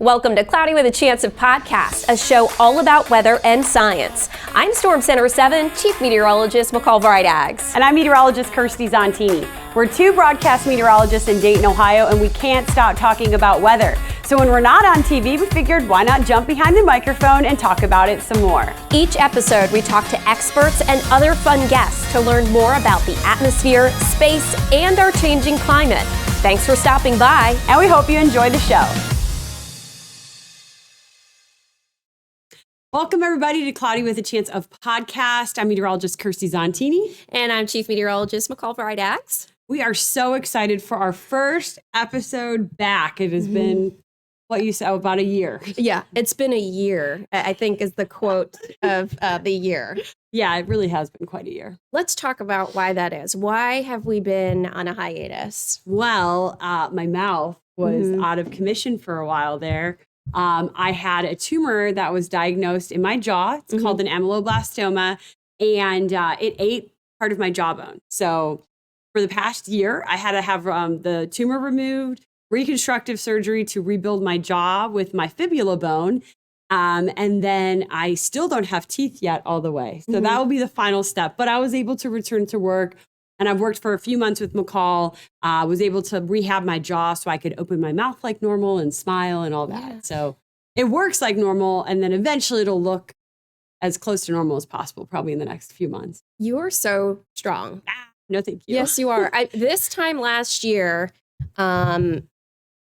Welcome to Cloudy with a Chance of Podcast, a show all about weather and science. I'm Storm Center 7 Chief Meteorologist McCall Aggs. And I'm Meteorologist Kirstie Zontini. We're two broadcast meteorologists in Dayton, Ohio, and we can't stop talking about weather. So when we're not on TV, we figured why not jump behind the microphone and talk about it some more. Each episode, we talk to experts and other fun guests to learn more about the atmosphere, space, and our changing climate. Thanks for stopping by. And we hope you enjoy the show. Welcome, everybody, to Cloudy with a Chance of Podcast. I'm meteorologist Kirstie Zontini. And I'm Chief Meteorologist McCall Aggs. We are so excited for our first episode back. It has been, what you said, about a year. Yeah, it's been a year, I think is the quote of the year. Yeah, it really has been quite a year. Let's talk about why that is. Why have we been on a hiatus? Well, my mouth was out of commission for a while there. I had a tumor that was diagnosed in my jaw. It's called an ameloblastoma, and it ate part of my jawbone. So for the past year, I had to have the tumor removed, reconstructive surgery to rebuild my jaw with my fibula bone. And then I still don't have teeth yet all the way. So that will be the final step. But I was able to return to work. And I've worked for a few months with McCall, was able to rehab my jaw so I could open my mouth like normal and smile and all that. Yeah. So it works like normal. And then eventually it'll look as close to normal as possible, probably in the next few months. You are so strong. No, thank you. Yes, you are. This time last year,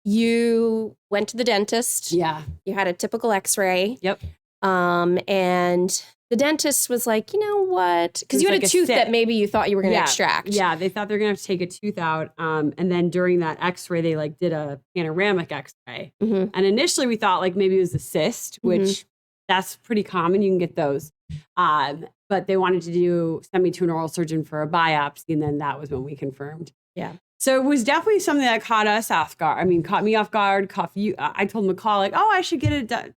you went to the dentist. Yeah. You had a typical x-ray. Yep. And the dentist was like, you know what? Because you had like a tooth that maybe you thought you were going to extract. Yeah, they thought they were going to have to take a tooth out. And then during that x-ray, they did a panoramic x-ray. And initially we thought maybe it was a cyst, which that's pretty common. You can get those. But they wanted to send me to an oral surgeon for a biopsy. And then that was when we confirmed. Yeah. So it was definitely something that caught us off guard. I mean, caught me off guard. I told McCall, I should get it done,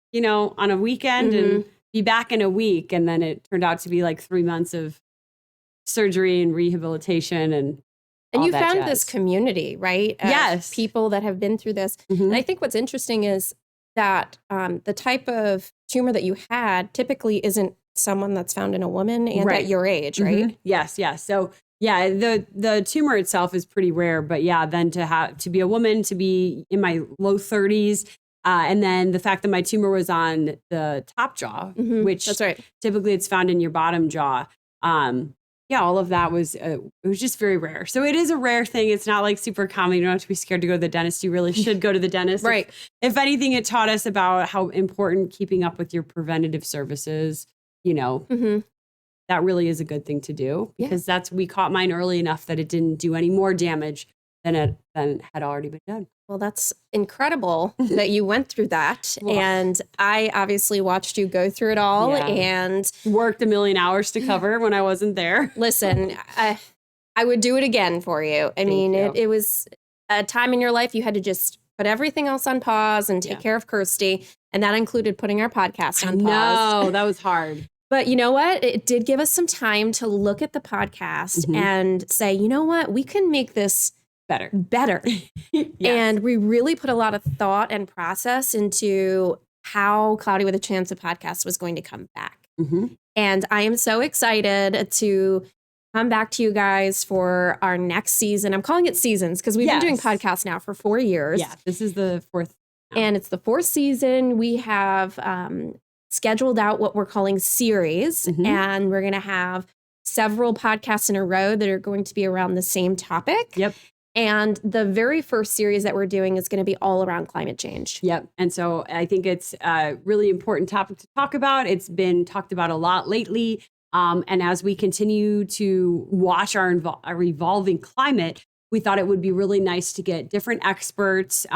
on a weekend and be back in a week. And then it turned out to be 3 months of surgery and rehabilitation and you found this community, right? Yes. People that have been through this. And I think what's interesting is that the type of tumor that you had typically isn't someone that's found in a woman and at your age, right? Yes. So yeah, the tumor itself is pretty rare, but yeah, then to be a woman, to be in my low 30s, and then the fact that my tumor was on the top jaw, which that's right. Typically it's found in your bottom jaw. All of that was it was just very rare. So it is a rare thing. It's not super common. You don't have to be scared to go to the dentist. You really should go to the dentist. Right. If anything, it taught us about how important keeping up with your preventative services. That really is a good thing to do because we caught mine early enough that it didn't do any more damage than had already been done. Well, that's incredible that you went through that. And I obviously watched you go through it all and worked a million hours to cover when I wasn't there. Listen, I would do it again for you. I mean, it was a time in your life you had to just put everything else on pause and take care of Kirstie. And that included putting our podcast on pause. No, that was hard. But you know what? It did give us some time to look at the podcast and say, you know what? We can make this better. Yes. And we really put a lot of thought and process into how Cloudy with a Chance of Podcast was going to come back. And I am so excited to come back to you guys for our next season. I'm calling it seasons because we've been doing podcasts now for 4 years. Yeah, this is the fourth. And it's the fourth season. We have scheduled out what we're calling series, and we're going to have several podcasts in a row that are going to be around the same topic. Yep. And the very first series that we're doing is going to be all around climate change. Yep. And so I think it's a really important topic to talk about. It's been talked about a lot lately. And as we continue to watch our evolving climate, we thought it would be really nice to get different experts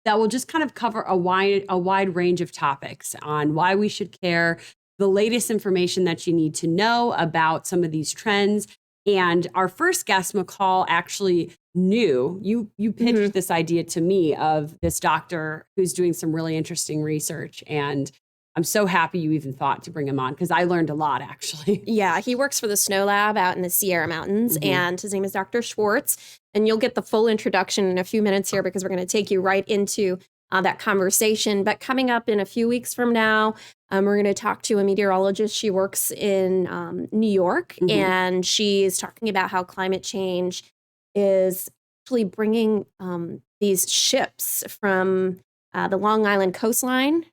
that will just kind of cover a wide range of topics on why we should care, the latest information that you need to know about some of these trends. And our first guest, McCall, actually knew, you pitched this idea to me of this doctor who's doing some really interesting research. And I'm so happy you even thought to bring him on because I learned a lot, actually. Yeah, he works for the Snow Lab out in the Sierra Mountains, and his name is Dr. Schwartz. And you'll get the full introduction in a few minutes here because we're going to take you right into that conversation. But coming up in a few weeks from now, we're going to talk to a meteorologist. She works in New York, and she's talking about how climate change is actually bringing these ships from the Long Island coastline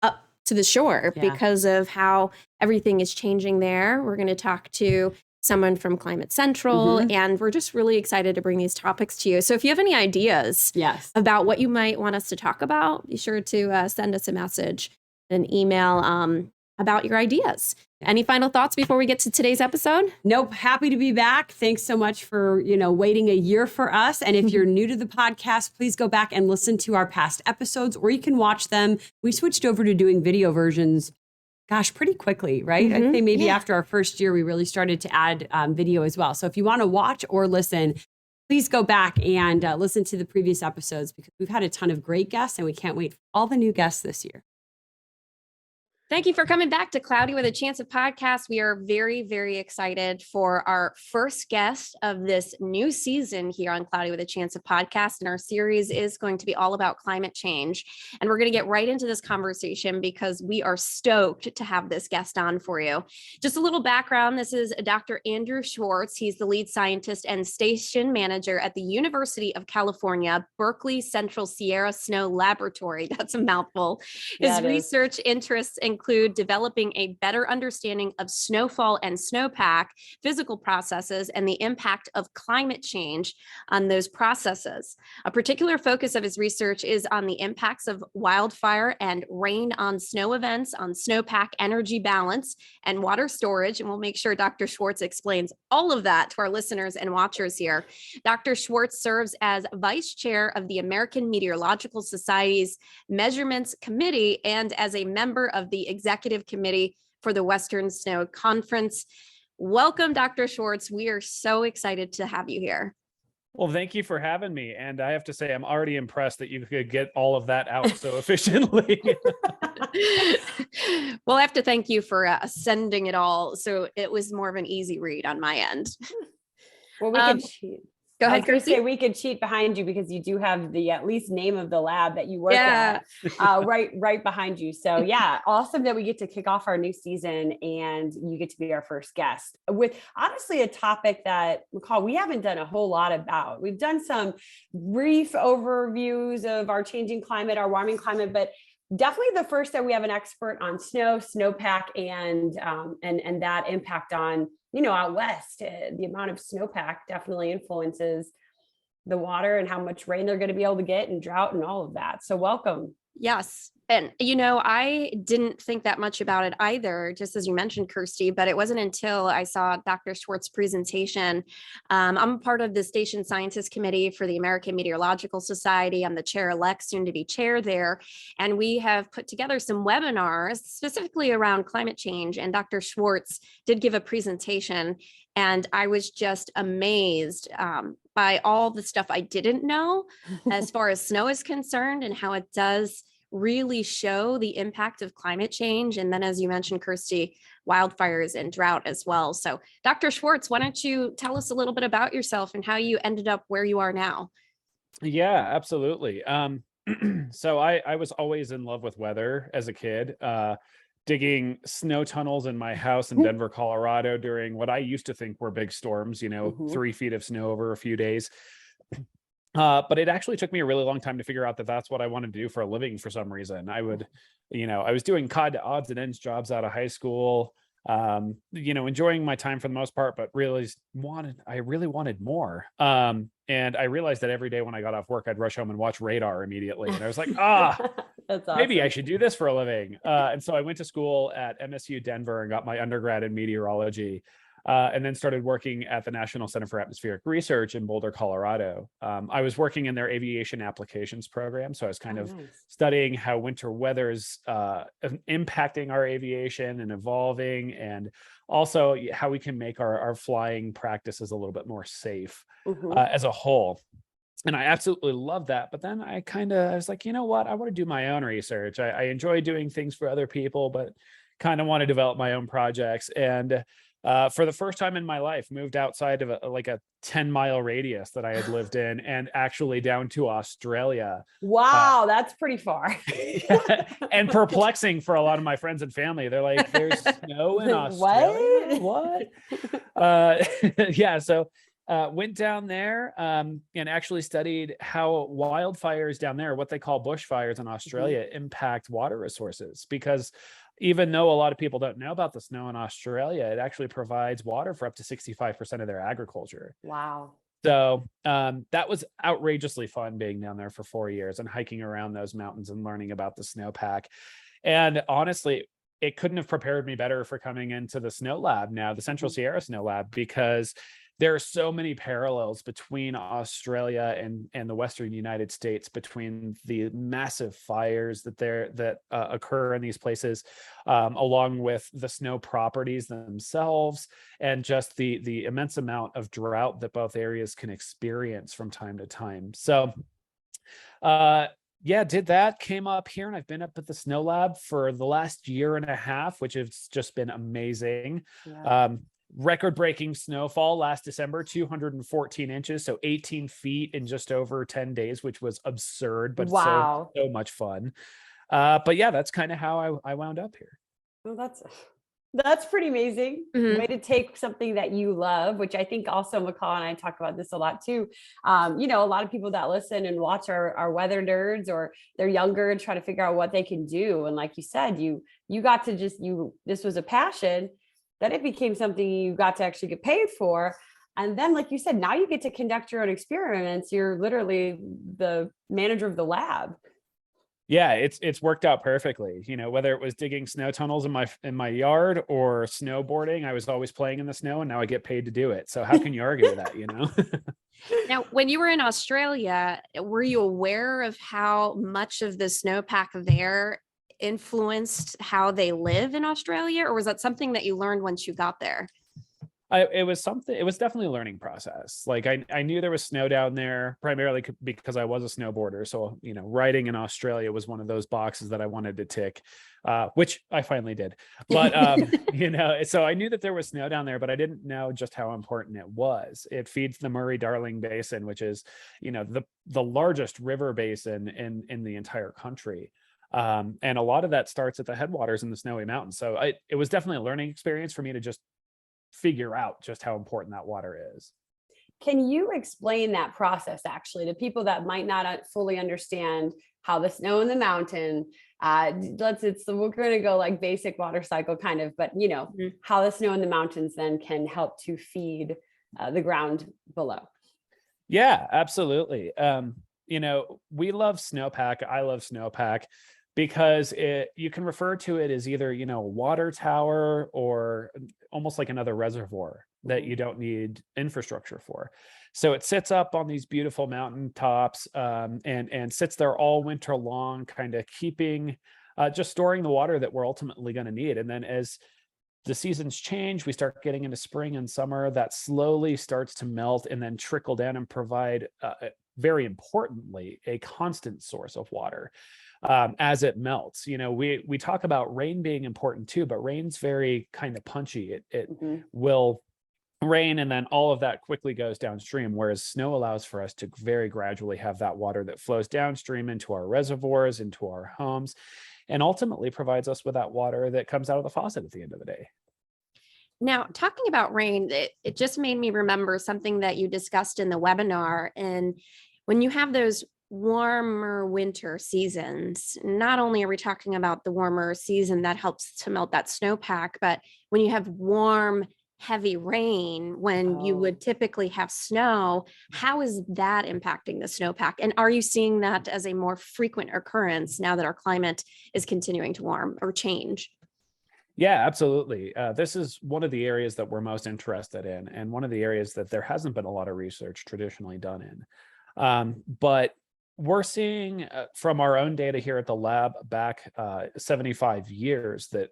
up to the shore because of how everything is changing there. We're going to talk to someone from Climate Central, and we're just really excited to bring these topics to you. So if you have any ideas about what you might want us to talk about, be sure to send us a message, an email about your ideas. Any final thoughts before we get to today's episode? Nope. Happy to be back. Thanks so much for, waiting a year for us. And if you're new to the podcast, please go back and listen to our past episodes, or you can watch them. We switched over to doing video versions, pretty quickly, right? I'd say maybe after our first year, we really started to add video as well. So if you want to watch or listen, please go back and listen to the previous episodes, because we've had a ton of great guests and we can't wait for all the new guests this year. Thank you for coming back to Cloudy with a Chance of Podcast. We are very, very excited for our first guest of this new season here on Cloudy with a Chance of Podcast. And our series is going to be all about climate change. And we're going to get right into this conversation because we are stoked to have this guest on for you. Just a little background. This is Dr. Andrew Schwartz. He's the lead scientist and station manager at the University of California, Berkeley Central Sierra Snow Laboratory. That's a mouthful. His research interests include developing a better understanding of snowfall and snowpack, physical processes, and the impact of climate change on those processes. A particular focus of his research is on the impacts of wildfire and rain on snow events, on snowpack energy balance and water storage. And we'll make sure Dr. Schwartz explains all of that to our listeners and watchers here. Dr. Schwartz serves as vice chair of the American Meteorological Society's Measurements Committee and as a member of the Executive Committee for the Western Snow Conference. Welcome, Dr. Schwartz. We are so excited to have you here. Well, thank you for having me. And I have to say, I'm already impressed that you could get all of that out so efficiently. Well, I have to thank you for sending it all. So it was more of an easy read on my end. Well, we could cheat. Go ahead, Kirstie. We could cheat behind you because you do have the at least name of the lab that you work at right behind you. So yeah, awesome that we get to kick off our new season and you get to be our first guest with honestly a topic that, McCall, we haven't done a whole lot about. We've done some brief overviews of our changing climate, our warming climate, but definitely the first that we have an expert on snow, snowpack, and that impact on, out west. The amount of snowpack definitely influences the water and how much rain they're going to be able to get and drought and all of that. So welcome. Yes. And, I didn't think that much about it either, just as you mentioned, Kirstie, but it wasn't until I saw Dr. Schwartz's presentation. I'm part of the Station Scientist Committee for the American Meteorological Society. I'm the chair-elect, soon to be chair there. And we have put together some webinars specifically around climate change. And Dr. Schwartz did give a presentation. And I was just amazed by all the stuff I didn't know as far as snow is concerned and how it does really show the impact of climate change. And then, as you mentioned, Kirstie, wildfires and drought as well. So Dr. Schwartz, why don't you tell us a little bit about yourself and how you ended up where you are now? Yeah, absolutely. So I was always in love with weather as a kid, digging snow tunnels in my house in Denver, Colorado during what I used to think were big storms, 3 feet of snow over a few days. But it actually took me a really long time to figure out that that's what I wanted to do for a living for some reason. I was doing odds and ends jobs out of high school, enjoying my time for the most part, but I really wanted more. And I realized that every day when I got off work, I'd rush home and watch radar immediately. And I was like, that's awesome. Maybe I should do this for a living. And so I went to school at MSU Denver and got my undergrad in meteorology. And then started working at the National Center for Atmospheric Research in Boulder, Colorado. I was working in their aviation applications program. So I was kind of studying how winter weather's impacting our aviation and evolving, and also how we can make our flying practices a little bit more safe as a whole. And I absolutely love that. But then I was like, you know what? I want to do my own research. I enjoy doing things for other people, but kind of want to develop my own projects. And for the first time in my life, moved outside of a 10-mile radius that I had lived in, and actually down to Australia. Wow, that's pretty far. Yeah, and perplexing for a lot of my friends and family. They're like, "There's snow in Australia? What?" Yeah, so went down there and actually studied how wildfires down there, what they call bushfires in Australia, impact water resources. Because even though a lot of people don't know about the snow in Australia, it actually provides water for up to 65% of their agriculture. Wow. So that was outrageously fun, being down there for 4 years and hiking around those mountains and learning about the snowpack. And honestly, it couldn't have prepared me better for coming into the snow lab now, the Central Sierra Snow Lab, because there are so many parallels between Australia and the Western United States, between the massive fires that occur in these places, along with the snow properties themselves, and just the immense amount of drought that both areas can experience from time to time. So, yeah, did that, came up here, and I've been up at the Snow Lab for the last year and a half, which has just been amazing. Yeah. Record-breaking snowfall last December, 214 inches, so 18 feet in just over 10 days, which was absurd, but Wow. so much fun. But yeah, that's kind of how I wound up here. Well, that's pretty amazing. Way to take something that you love, which I think also McCall and I talk about this a lot too. A lot of people that listen and watch are weather nerds, or they're younger and trying to figure out what they can do. And like you said, you got to this was a passion, that it became something you got to actually get paid for. And then, like you said, now you get to conduct your own experiments. You're literally the manager of the lab. Yeah, it's worked out perfectly. Whether it was digging snow tunnels in my yard or snowboarding, I was always playing in the snow, and now I get paid to do it. So how can you argue with that, Now, when you were in Australia, were you aware of how much of the snowpack there influenced how they live in Australia, or was that something that you learned once you got there? It was definitely a learning process. Like I knew there was snow down there, primarily because I was a snowboarder. So, riding in Australia was one of those boxes that I wanted to tick, which I finally did. But, so I knew that there was snow down there, but I didn't know just how important it was. It feeds the Murray-Darling Basin, which is, the largest river basin in the entire country. And a lot of that starts at the headwaters in the Snowy Mountains. So it was definitely a learning experience for me to just figure out just how important that water is. Can you explain that process actually to people that might not fully understand how the snow in the mountain, we're going to go like basic water cycle kind of, but how the snow in the mountains then can help to feed the ground below? Yeah, absolutely. We love snowpack. I love snowpack because you can refer to it as either, a water tower or almost like another reservoir that you don't need infrastructure for. So it sits up on these beautiful mountain tops and sits there all winter long, kind of keeping, just storing the water that we're ultimately going to need. And then as the seasons change, we start getting into spring and summer, that slowly starts to melt and then trickle down and provide, very importantly, a constant source of water. As it melts, we talk about rain being important too, but rain's very kind of punchy. It will rain and then all of that quickly goes downstream, whereas snow allows for us to very gradually have that water that flows downstream into our reservoirs, into our homes, and ultimately provides us with that water that comes out of the faucet at the end of the day. Now, talking about rain, it just made me remember something that you discussed in the webinar. And when you have those warmer winter seasons, not only are we talking about the warmer season that helps to melt that snowpack, but when you have warm, heavy rain, when you would typically have snow, how is that impacting the snowpack? And are you seeing that as a more frequent occurrence now that our climate is continuing to warm or change? Yeah, absolutely. This is one of the areas that we're most interested in, and one of the areas that there hasn't been a lot of research traditionally done in. But we're seeing from our own data here at the lab back 75 years that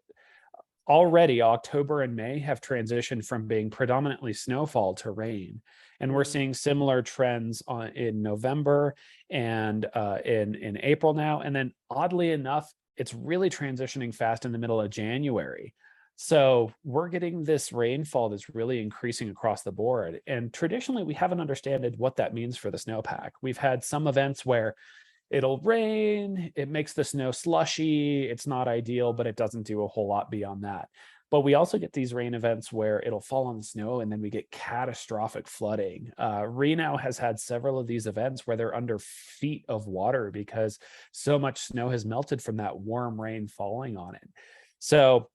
already October and May have transitioned from being predominantly snowfall to rain. And we're seeing similar trends in November and in April now. And then oddly enough, it's really transitioning fast in the middle of January. So we're getting this rainfall that's really increasing across the board. And traditionally, we haven't understood what that means for the snowpack. We've had some events where it'll rain, it makes the snow slushy. It's not ideal, but it doesn't do a whole lot beyond that. But we also get these rain events where it'll fall on the snow and then we get catastrophic flooding. Reno has had several of these events where they're under feet of water because so much snow has melted from that warm rain falling on it. So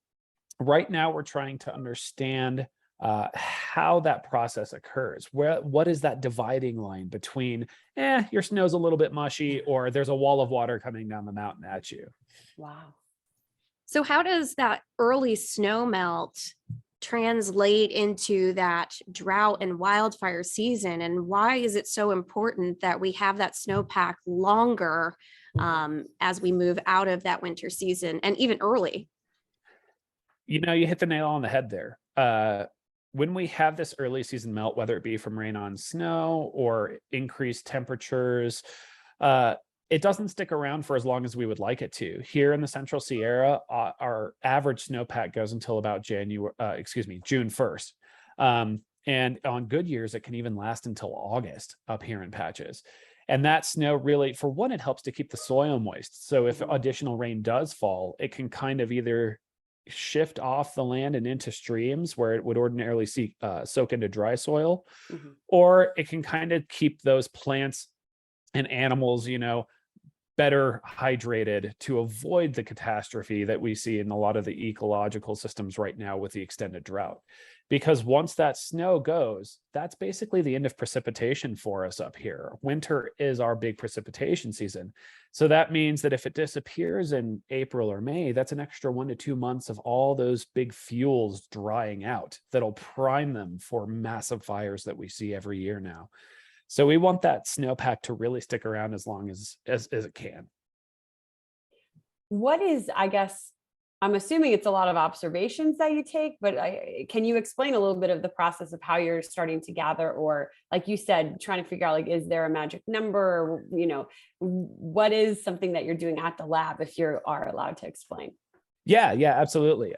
right now we're trying to understand how that process occurs. What is that dividing line between, your snow's a little bit mushy, or there's a wall of water coming down the mountain at you? Wow. So how does that early snow melt translate into that drought and wildfire season? And why is it so important that we have that snowpack longer as we move out of that winter season and even early? You hit the nail on the head there. When we have this early season melt, whether it be from rain on snow or increased temperatures, it doesn't stick around for as long as we would like it to. Here in the Central Sierra, our average snowpack goes until about June 1st. And on good years, it can even last until August up here in patches. And that snow really, for one, it helps to keep the soil moist. So if additional rain does fall, it can kind of either shift off the land and into streams where it would ordinarily soak into dry soil, or it can kind of keep those plants and animals, better hydrated to avoid the catastrophe that we see in a lot of the ecological systems right now with the extended drought. Because once that snow goes, that's basically the end of precipitation for us up here. Winter is our big precipitation season. So that means that if it disappears in April or May, that's an extra 1 to 2 months of all those big fuels drying out that'll prime them for massive fires that we see every year now. So we want that snowpack to really stick around as long as it can. What is, I guess, I'm assuming it's a lot of observations that you take, but can you explain a little bit of the process of how you're starting to gather, or like you said, trying to figure out, like, is there a magic number, or, what is something that you're doing at the lab, if you are allowed to explain? Yeah, absolutely.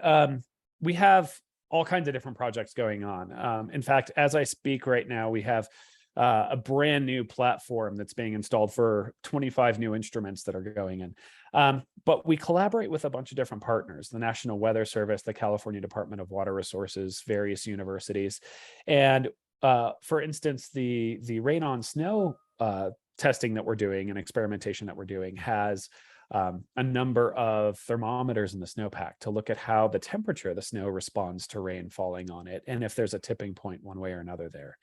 We have all kinds of different projects going on. In fact, as I speak right now, we have a brand new platform that's being installed for 25 new instruments that are going in. But we collaborate with a bunch of different partners, the National Weather Service, the California Department of Water Resources, various universities. And for instance, the rain on snow testing that we're doing and experimentation that we're doing has a number of thermometers in the snowpack to look at how the temperature of the snow responds to rain falling on it, and if there's a tipping point one way or another there.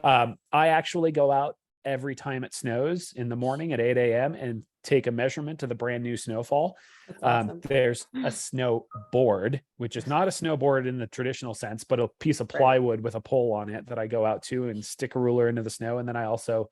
I actually go out every time it snows in the morning at 8 a.m. and take a measurement of the brand new snowfall. That's awesome. There's a snow board, which is not a snowboard in the traditional sense, but a piece of plywood with a pole on it that I go out to and stick a ruler into the snow. And then I also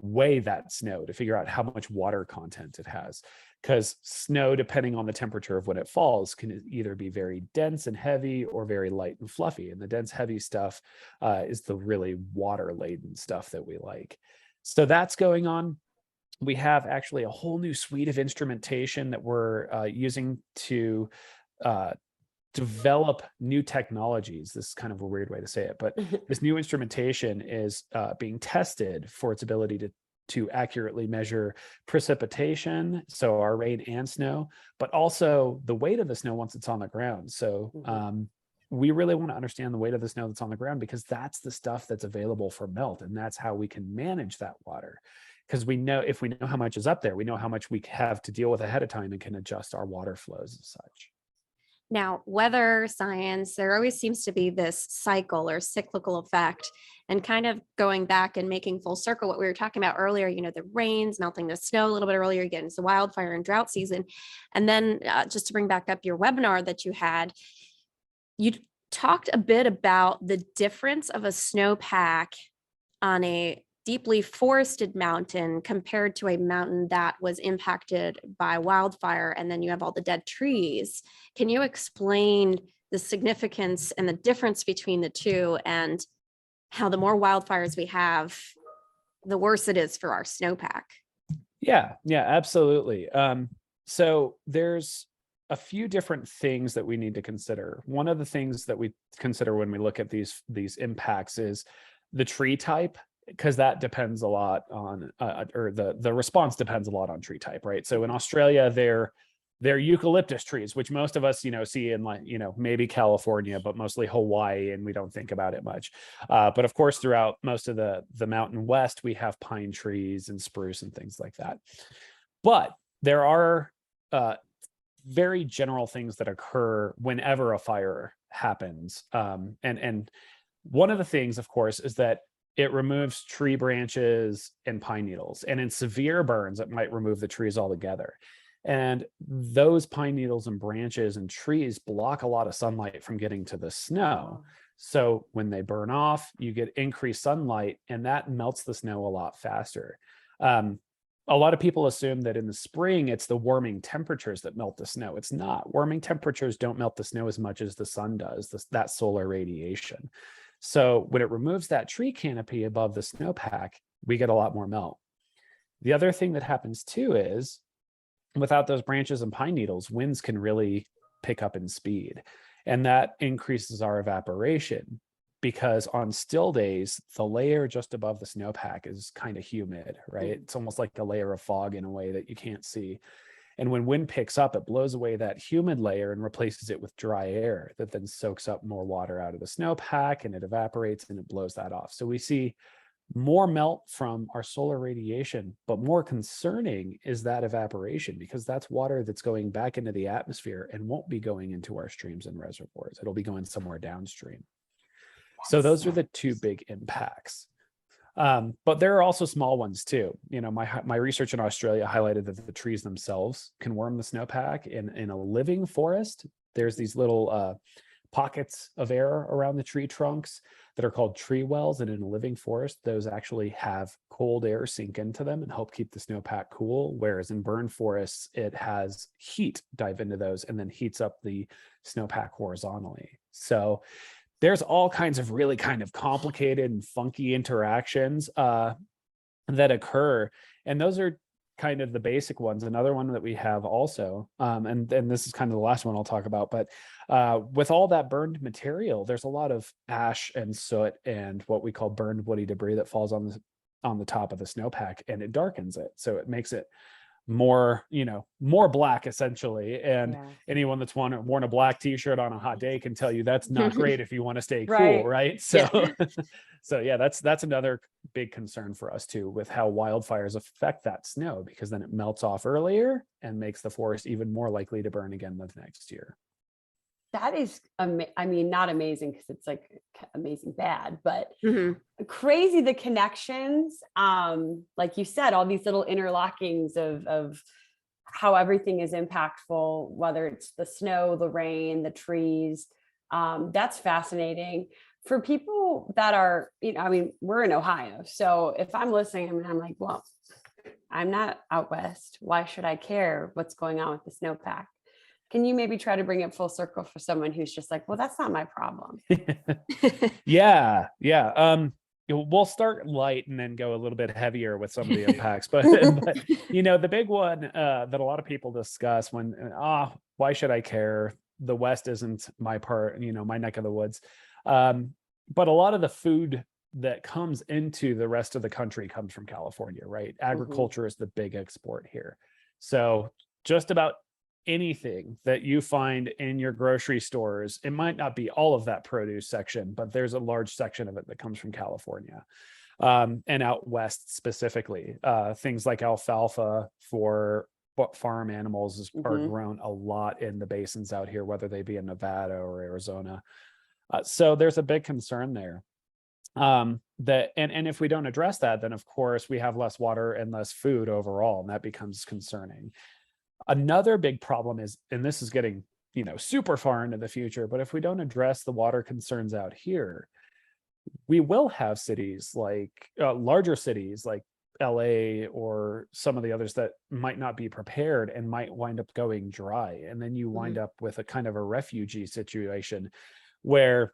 weigh that snow to figure out how much water content it has. Because snow, depending on the temperature of when it falls, can either be very dense and heavy or very light and fluffy. And the dense, heavy stuff is the really water-laden stuff that we like. So that's going on. We have actually a whole new suite of instrumentation that we're using to develop new technologies. This is kind of a weird way to say it, but this new instrumentation is being tested for its ability to accurately measure precipitation, so our rain and snow, but also the weight of the snow once it's on the ground. So we really want to understand the weight of the snow that's on the ground, because that's the stuff that's available for melt, and that's how we can manage that water. Because we know, if we know how much is up there, we know how much we have to deal with ahead of time and can adjust our water flows as such. Now, weather science, there always seems to be this cycle or cyclical effect, and kind of going back and making full circle what we were talking about earlier, the rains, melting the snow a little bit earlier, getting into wildfire and drought season. And then just to bring back up your webinar that you had, you talked a bit about the difference of a snowpack on a deeply forested mountain compared to a mountain that was impacted by wildfire, and then you have all the dead trees. Can you explain the significance and the difference between the two, and how the more wildfires we have, the worse it is for our snowpack? Yeah, absolutely. So there's a few different things that we need to consider. One of the things that we consider when we look at these impacts is the tree type, because that depends a lot on, or the response depends a lot on tree type, right? So in Australia, they're eucalyptus trees, which most of us, see in like, maybe California, but mostly Hawaii, and we don't think about it much. But of course, throughout most of the Mountain West, we have pine trees and spruce and things like that. But there are very general things that occur whenever a fire happens. And one of the things, of course, is that it removes tree branches and pine needles. And in severe burns, it might remove the trees altogether. And those pine needles and branches and trees block a lot of sunlight from getting to the snow. So when they burn off, you get increased sunlight, and that melts the snow a lot faster. A lot of people assume that in the spring, it's the warming temperatures that melt the snow. It's not. Warming temperatures don't melt the snow as much as the sun does, that solar radiation. So when it removes that tree canopy above the snowpack, we get a lot more melt. The other thing that happens too is, without those branches and pine needles, winds can really pick up in speed. And that increases our evaporation, because on still days, the layer just above the snowpack is kind of humid, right? It's almost like a layer of fog in a way that you can't see. And when wind picks up, it blows away that humid layer and replaces it with dry air that then soaks up more water out of the snowpack, and it evaporates and it blows that off. So we see more melt from our solar radiation, but more concerning is that evaporation, because that's water that's going back into the atmosphere and won't be going into our streams and reservoirs. It'll be going somewhere downstream. So those are the two big impacts. But there are also small ones too. My research in Australia highlighted that the trees themselves can warm the snowpack. In a living forest, there's these little pockets of air around the tree trunks that are called tree wells. And in a living forest, those actually have cold air sink into them and help keep the snowpack cool. Whereas in burn forests, it has heat dive into those and then heats up the snowpack horizontally. So there's all kinds of really kind of complicated and funky interactions that occur. And those are kind of the basic ones. Another one that we have also, and this is kind of the last one I'll talk about, but with all that burned material, there's a lot of ash and soot and what we call burned woody debris that falls on the top of the snowpack, and it darkens it. So it makes it more black essentially. And anyone that's worn a black t-shirt on a hot day can tell you that's not great if you want to stay cool, right? So so yeah, that's another big concern for us too, with how wildfires affect that snow, because then it melts off earlier and makes the forest even more likely to burn again the next year. That is, not amazing because it's like amazing bad, but crazy the connections. Like you said, all these little interlockings of how everything is impactful, whether it's the snow, the rain, the trees. That's fascinating. For people that are, we're in Ohio. So if I'm listening and I'm like, well, I'm not out west. Why should I care what's going on with the snowpack? Can you maybe try to bring it full circle for someone who's just like, well, that's not my problem? Yeah. We'll start light and then go a little bit heavier with some of the impacts. But the big one that a lot of people discuss when, why should I care? The West isn't my part, my neck of the woods. But a lot of the food that comes into the rest of the country comes from California, right? Agriculture is the big export here. So just about anything that you find in your grocery stores, it might not be all of that produce section, but there's a large section of it that comes from California, and out west specifically. Things like alfalfa for farm animals are grown a lot in the basins out here, whether they be in Nevada or Arizona. So there's a big concern there. And if we don't address that, then of course we have less water and less food overall, and that becomes concerning. Another big problem is, and this is getting, super far into the future, but if we don't address the water concerns out here, we will have cities like larger cities like LA or some of the others that might not be prepared and might wind up going dry. And then you wind up with a kind of a refugee situation where,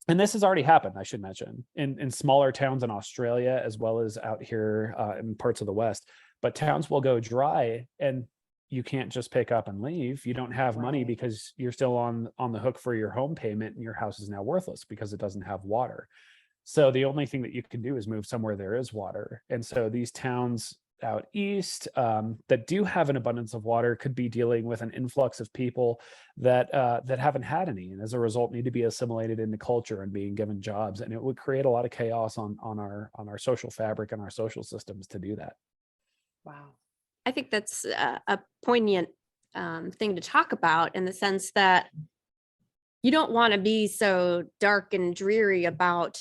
and this has already happened, I should mention, in smaller towns in Australia, as well as out here in parts of the West, but towns will go dry and you can't just pick up and leave. You don't have money Right. because you're still on the hook for your home payment, and your house is now worthless because it doesn't have water. So the only thing that you can do is move somewhere there is water. And so these towns out east that do have an abundance of water could be dealing with an influx of people that haven't had any, and as a result need to be assimilated into culture and being given jobs. And it would create a lot of chaos on our social fabric and our social systems to do that. Wow. I think that's a poignant thing to talk about, in the sense that you don't want to be so dark and dreary about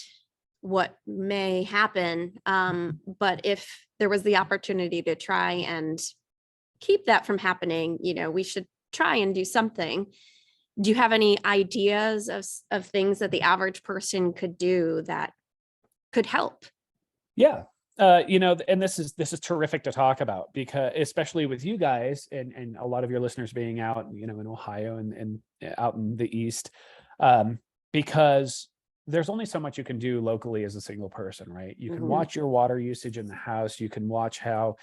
what may happen. But if there was the opportunity to try and keep that from happening, we should try and do something. Do you have any ideas of things that the average person could do that could help? Yeah. And this is terrific to talk about, because especially with you guys and a lot of your listeners being out, in Ohio and out in the East, because there's only so much you can do locally as a single person, right? You can watch your water usage in the house. You can watch how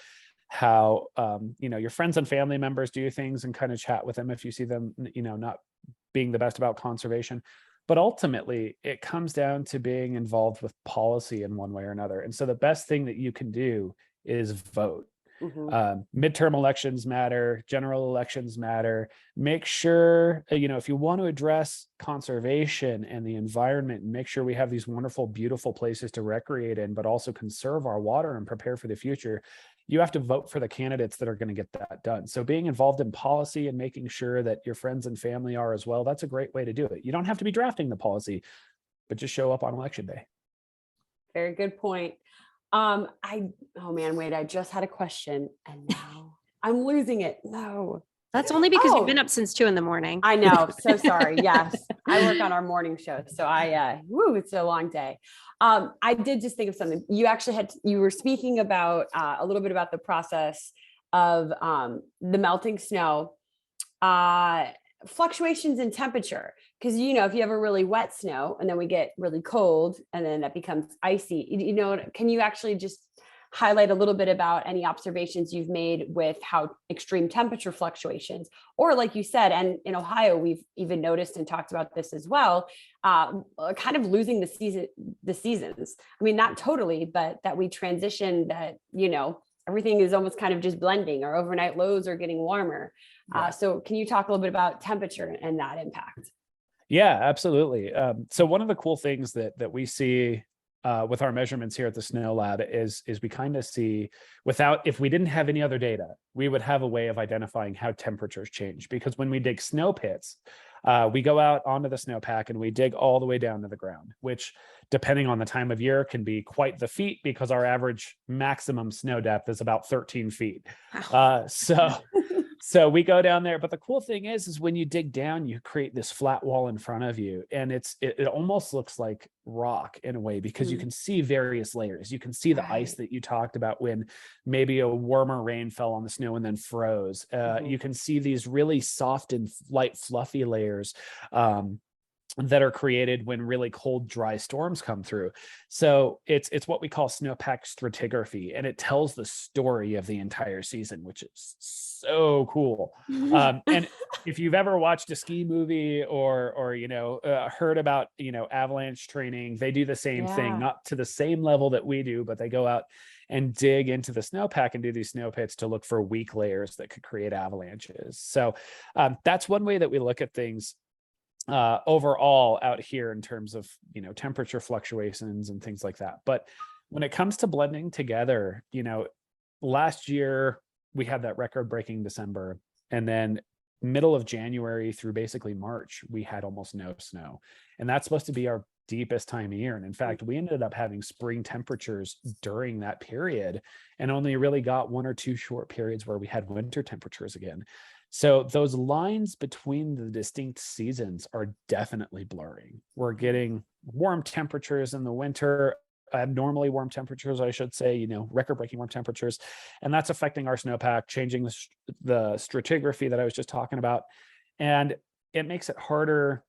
your friends and family members do things and kind of chat with them if you see them, not being the best about conservation. But ultimately, it comes down to being involved with policy in one way or another. And so the best thing that you can do is vote. Midterm elections matter, general elections matter. Make sure, if you want to address conservation and the environment, and make sure we have these wonderful, beautiful places to recreate in, but also conserve our water and prepare for the future, you have to vote for the candidates that are going to get that done. So being involved in policy and making sure that your friends and family are as well, that's a great way to do it. You don't have to be drafting the policy, but just show up on election day. Very good point. Oh man, wait, I just had a question and now I'm losing it. No. That's only because you've been up since 2 a.m. I know. So sorry. Yes. I work on our morning show. So it's a long day. I did just think of something. You were speaking about a little bit about the process of the melting snow, fluctuations in temperature. Because, if you have a really wet snow and then we get really cold and then that becomes icy, can you actually just highlight a little bit about any observations you've made with how extreme temperature fluctuations, or like you said, and in Ohio, we've even noticed and talked about this as well, kind of losing the seasons. I mean, not totally, but that we transition that, everything is almost kind of just blending. Our overnight lows are getting warmer. Yeah. So can you talk a little bit about temperature and that impact? Yeah, absolutely. So one of the cool things that we see with our measurements here at the Snow Lab is we kind of see, if we didn't have any other data, we would have a way of identifying how temperatures change. Because when we dig snow pits, we go out onto the snowpack and we dig all the way down to the ground, which depending on the time of year can be quite the feat, because our average maximum snow depth is about 13 feet. So we go down there, but the cool thing is when you dig down, you create this flat wall in front of you, and it almost looks like rock in a way, because you can see various layers. You can see the ice that you talked about when maybe a warmer rain fell on the snow and then froze. You can see these really soft and light, fluffy layers that are created when really cold, dry storms come through. So it's what we call snowpack stratigraphy, and it tells the story of the entire season, which is so cool. And if you've ever watched a ski movie or heard about avalanche training, they do the same thing, not to the same level that we do, but they go out and dig into the snowpack and do these snow pits to look for weak layers that could create avalanches. So that's one way that we look at things overall out here in terms of temperature fluctuations and things like that. But when it comes to blending together, last year we had that record-breaking December, and then middle of January through basically March we had almost no snow, and that's supposed to be our deepest time of year. And in fact, we ended up having spring temperatures during that period and only really got 1 or 2 short periods where we had winter temperatures again. So those lines between the distinct seasons are definitely blurring. We're getting warm temperatures in the winter, abnormally warm temperatures, I should say, record-breaking warm temperatures. And that's affecting our snowpack, changing the stratigraphy that I was just talking about. And it makes it harder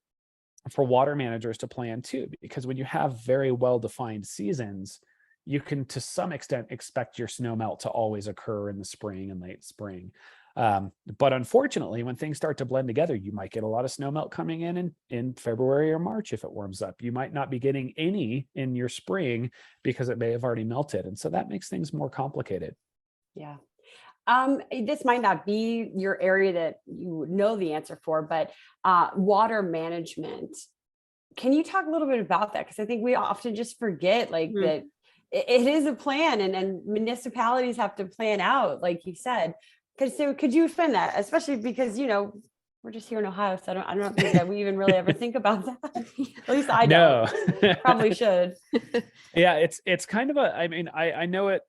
for water managers to plan too, because when you have very well-defined seasons, you can to some extent expect your snow melt to always occur in the spring and late spring. But unfortunately, when things start to blend together, you might get a lot of snow melt coming in February or March if it warms up. You might not be getting any in your spring because it may have already melted. And so that makes things more complicated. Yeah. This might not be your area that you know the answer for, but water management. Can you talk a little bit about that? Because I think we often just forget that it is a plan, and municipalities have to plan out, like you said. Could you explain that, especially because we're just here in Ohio, so I don't think that we even really ever think about that. At least I don't. Probably should. Yeah, it's kind of I know it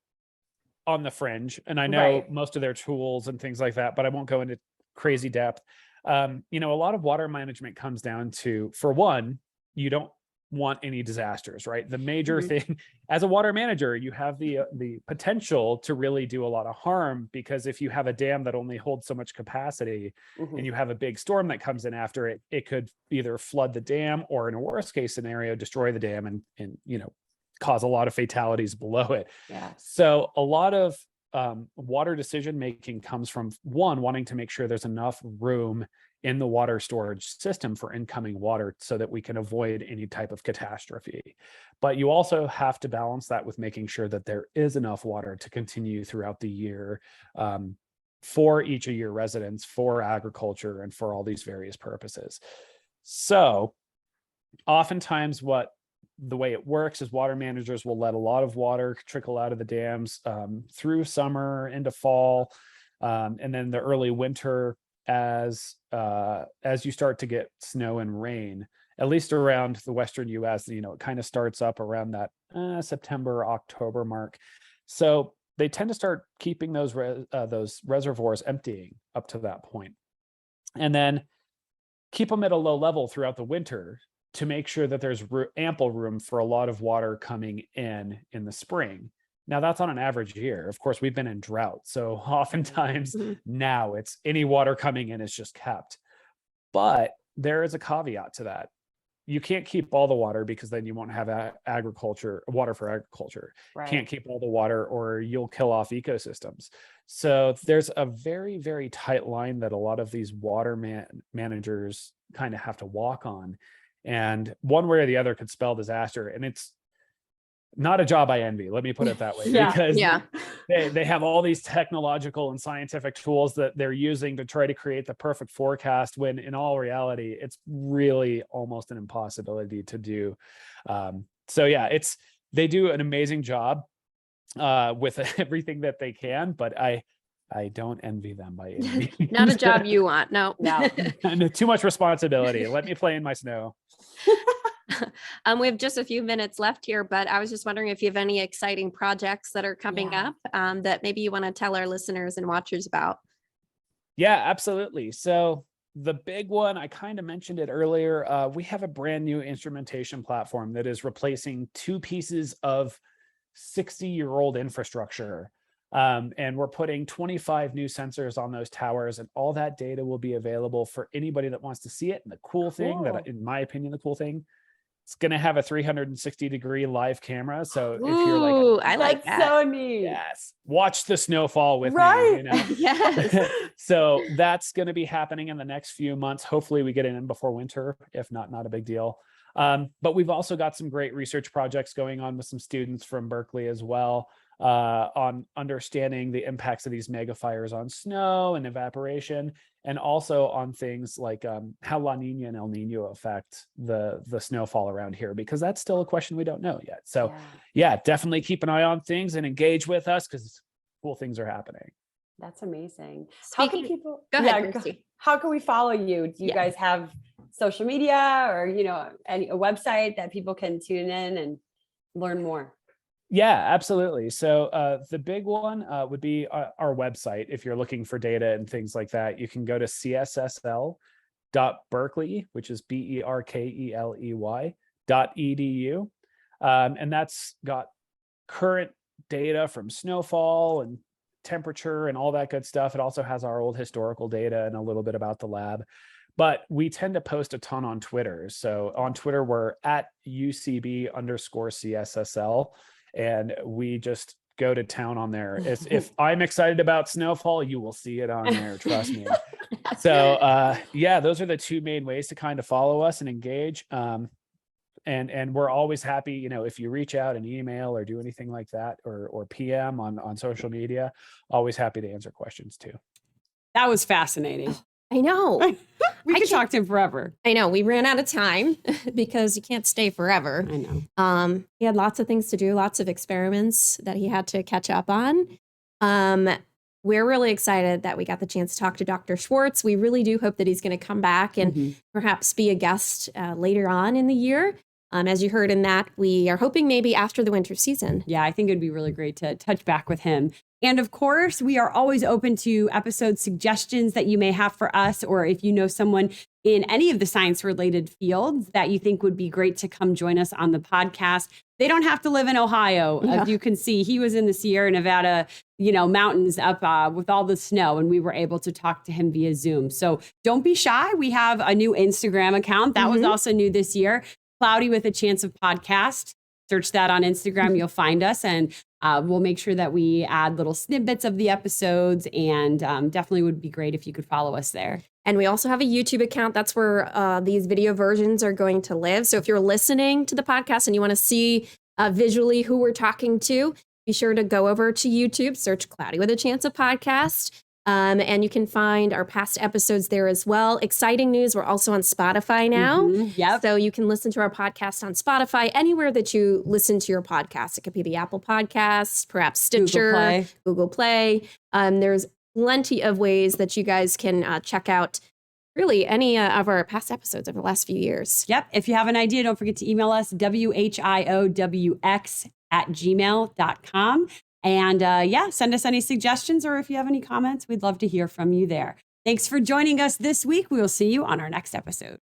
on the fringe, and I know most of their tools and things like that, but I won't go into crazy depth. A lot of water management comes down to, for one, you don't want any disasters, right? The major thing as a water manager, you have the potential to really do a lot of harm, because if you have a dam that only holds so much capacity and you have a big storm that comes in after it, it could either flood the dam or, in a worst case scenario, destroy the dam and cause a lot of fatalities below it. Yeah. So a lot of water decision making comes from, one, wanting to make sure there's enough room in the water storage system for incoming water so that we can avoid any type of catastrophe. But you also have to balance that with making sure that there is enough water to continue throughout the year, for each of your residents, for agriculture, and for all these various purposes. So oftentimes the way it works is water managers will let a lot of water trickle out of the dams through summer into fall, and then the early winter, as you start to get snow and rain, at least around the Western US, it kind of starts up around that September, October mark. So they tend to start keeping those reservoirs emptying up to that point, and then keep them at a low level throughout the winter to make sure that there's ample room for a lot of water coming in the spring. Now, that's on an average year. Of course, we've been in drought, so oftentimes now it's any water coming in is just kept. But there is a caveat to that. You can't keep all the water, because then you won't have water for agriculture. Right. Can't keep all the water, or you'll kill off ecosystems. So there's a very, very tight line that a lot of these water managers kind of have to walk on. And one way or the other could spell disaster. And it's not a job I envy, let me put it that way. Because they have all these technological and scientific tools that they're using to try to create the perfect forecast, when in all reality, it's really almost an impossibility to do. So yeah, they do an amazing job with everything that they can, but I don't envy them by any means. Not a job you want. No. Too much responsibility. Let me play in my snow. We have just a few minutes left here, but I was just wondering if you have any exciting projects that are coming up that maybe you want to tell our listeners and watchers about. Yeah, absolutely. So the big one, I kind of mentioned it earlier. We have a brand new instrumentation platform that is replacing 2 pieces of 60-year-old infrastructure. And we're putting 25 new sensors on those towers, and all that data will be available for anybody that wants to see it. And the cool thing that, in my opinion, it's going to have a 360-degree live camera. So if you're like, I like that. So neat. Yes. Watch the snowfall with me. Yes. So that's going to be happening in the next few months. Hopefully we get it in before winter. If not a big deal. But we've also got some great research projects going on with some students from Berkeley as well, on understanding the impacts of these mega fires on snow and evaporation, and also on things like how La Nina and El Nino affect the snowfall around here, because that's still a question we don't know yet. So yeah, definitely keep an eye on things and engage with us, because cool things are happening. That's amazing. How can people go ahead, Kirstie. How can we follow you? Do you guys have social media, or a website that people can tune in and learn more? Yeah, absolutely. So the big one would be our website. If you're looking for data and things like that, you can go to cssl.berkeley, which is berkeley.edu. And that's got current data from snowfall and temperature and all that good stuff. It also has our old historical data and a little bit about the lab. But we tend to post a ton on Twitter. So on Twitter, we're at UCB_CSSL. And we just go to town on there. If I'm excited about snowfall, you will see it on there. Trust me. So yeah, those are the two main ways to kind of follow us and engage. And we're always happy, you know, if you reach out and email or do anything like that, or PM on social media, always happy to answer questions too. That was fascinating. I know. We could talk to him forever. I know. We ran out of time because you can't stay forever. I know. He had lots of things to do, lots of experiments that he had to catch up on. We're really excited that we got the chance to talk to Dr. Schwartz. We really do hope that he's going to come back and perhaps be a guest later on in the year. As you heard in that, we are hoping maybe after the winter season. Yeah, I think it'd be really great to touch back with him. And of course, we are always open to episode suggestions that you may have for us, or if you know someone in any of the science-related fields that you think would be great to come join us on the podcast. They don't have to live in Ohio. Yeah. As you can see, he was in the Sierra Nevada, mountains up with all the snow, and we were able to talk to him via Zoom. So don't be shy. We have a new Instagram account. That was also new this year. Cloudy with a Chance of Podcast. Search that on Instagram. You'll find us, and we'll make sure that we add little snippets of the episodes, and definitely would be great if you could follow us there. And we also have a YouTube account. That's where these video versions are going to live. So if you're listening to the podcast and you want to see visually who we're talking to, be sure to go over to YouTube, search Cloudy with a Chance of Podcast. And you can find our past episodes there as well. Exciting news, we're also on Spotify now. Yep. So you can listen to our podcast on Spotify, anywhere that you listen to your podcast. It could be the Apple Podcasts, perhaps Stitcher, Google Play. There's plenty of ways that you guys can check out really any of our past episodes over the last few years. Yep. If you have an idea, don't forget to email us, whiowx@gmail.com. And send us any suggestions, or if you have any comments, we'd love to hear from you there. Thanks for joining us this week. We will see you on our next episode.